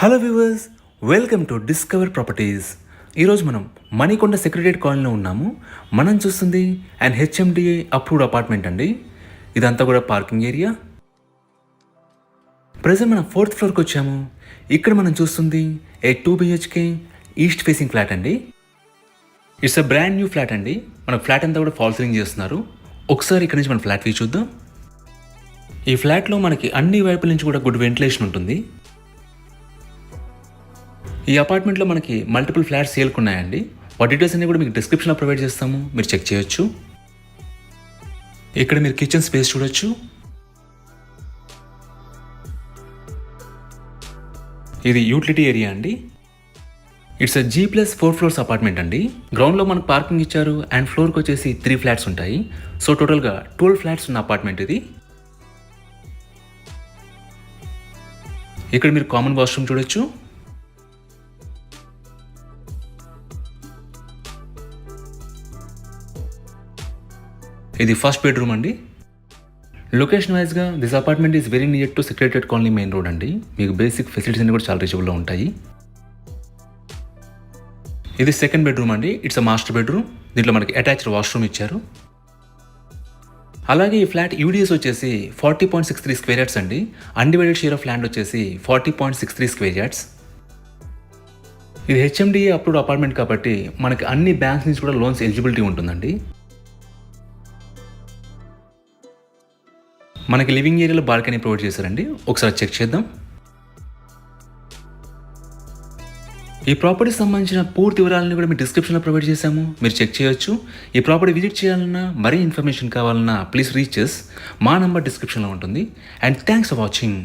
Hello viewers, welcome to discover properties. ఈరోజు మనం Manikonda secretariat కాలనీలో ఉన్నాము. మనం చూస్తుంది అండ్ హెచ్ఎండిఏ అప్రూవ్డ్ అపార్ట్మెంట్ అండి. ఇదంతా కూడా పార్కింగ్ ఏరియా. ప్రజెంట్ మనం 4th ఫ్లోర్కి వచ్చాము. ఇక్కడ మనం చూస్తుంది ఏ 2 BHK ఈస్ట్ ఫేసింగ్ ఫ్లాట్ అండి. It's a brand new flat అండి. మన ఫ్లాట్ అంతా కూడా ఫాల్ సీలింగ్ చేస్తున్నారు. ఒకసారి ఇక్కడ నుంచి మన ఫ్లాట్ వ్యూ చూద్దాం. ఈ ఫ్లాట్లో మనకి అన్ని వైపుల నుంచి కూడా గుడ్ వెంటిలేషన్ ఉంటుంది. ఈ అపార్ట్మెంట్లో మనకి మల్టిపుల్ ఫ్లాట్స్ సేల్కి ఉన్నాయండి. వాటి డీటెయిల్స్ అన్ని కూడా మీకు డిస్క్రిప్షన్లో ప్రొవైడ్ చేస్తాము, మీరు చెక్ చేయొచ్చు. ఇక్కడ మీరు కిచెన్ స్పేస్ చూడొచ్చు. ఇది యూటిలిటీ ఏరియా అండి. It's a G+4 floors apartment అండి. గ్రౌండ్లో మనకు పార్కింగ్ ఇచ్చారు అండ్ ఫ్లోర్కి వచ్చేసి 3 ఫ్లాట్స్ ఉంటాయి. సో టోటల్గా 12 ఫ్లాట్స్ ఉన్న అపార్ట్మెంట్ ఇది. ఇక్కడ మీరు కామన్ వాష్రూమ్ చూడొచ్చు. ఇది ఫస్ట్ బెడ్రూమ్ అండి. లొకేషన్ వైజ్గా this apartment is very near to secretariat colony main road అండి. మీకు బేసిక్ ఫెసిలిటీస్ అన్ని కూడా చాలా రీచబుల్లో ఉంటాయి. ఇది సెకండ్ బెడ్రూమ్ అండి. It's a master bedroom. దీంట్లో మనకి అటాచ్డ్ వాష్రూమ్ ఇచ్చారు. అలాగే ఈ ఫ్లాట్ యూడిఎస్ వచ్చేసి 40.63 స్క్వేర్ యార్డ్స్ అండి. అన్డివైడెడ్ షేర్ ఆఫ్ ల్యాండ్ వచ్చేసి 40.63 స్క్వేర్ యార్డ్స్. ఇది హెచ్ఎండిఏ అప్రూవ్డ్ అపార్ట్మెంట్ కాబట్టి మనకి అన్ని బ్యాంక్స్ నుంచి కూడా లోన్స్ ఎలిజిబిలిటీ ఉంటుందండి. మనకి లివింగ్ ఏరియాలో బాల్కనీ ప్రొవైడ్ చేశారండి. ఒకసారి చెక్ చేద్దాం. ఈ ప్రాపర్టీకి సంబంధించిన పూర్తి వివరాలను కూడా మీ డిస్క్రిప్షన్లో ప్రొవైడ్ చేశాము, మీరు చెక్ చేయొచ్చు. ఈ ప్రాపర్టీ విజిట్ చేయాలన్నా మరీ ఇన్ఫర్మేషన్ కావాలన్నా ప్లీజ్ రీచ్ us. మా నంబర్ డిస్క్రిప్షన్లో ఉంటుంది. And thanks for watching.